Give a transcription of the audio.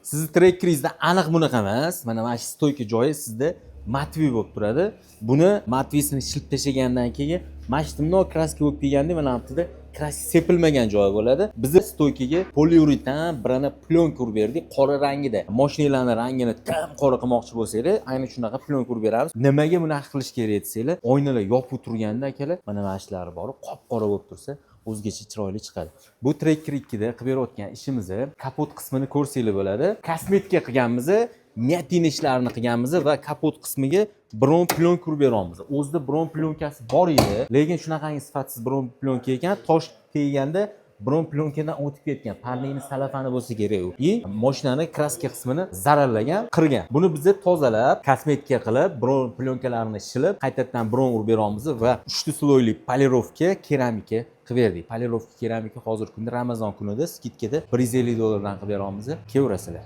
Sizni trekkeringizda aniq bunaqa emas. Mana shu stoyka joyi sizda matviy bo'lib turadi. Buni matviysini shilib tashlagandan keyin mana shu timno kraska bo'lib kelganda mana bu yerda kraska sepilmagan joyi bo'ladi. Biz stoykaga poliuretan brana plyonka urib berdik, qora rangida. Mashinalarning rangini tam qora qilmoqchi bo'lsangiz, ayni shunaqa plyonka urib beramiz. Nimaga bunaqa qilish kerak desanglar, oynalar yopib turganda akalar, mana mana shular bor, qop-qora bo'lib tursa, o'zgacha chiroyli chiqadi. Bu Tracker 2 da qilib berayotgan ishimizni kapot qismini ko'rsanglar bo'ladi. Kosmetika qilganmiz, nyatin ishlarini qilganmiz va kapot qismiga bron plyonka urib beramiz. O'zida bron plyonkasi bor edi, lekin shunaqangi sifatsiz bron plyonka ekan, tosh teganda bron plyonkadan o'tib ketgan. Parnini salafani bo'lsa kerak u. Mashinani kraska qismini zararlagan, qirgan. Buni biz tozalab, kosmetika qilib, bron plyonkalarni shilib, qaytadan bron urib beramiz va 3 sloyli polirovka keramika qilib berdik. Polirovka keramika hozirgi kunda Ramazon kunida skidkada $150 dan qilib beramiz. Kevrasizlar.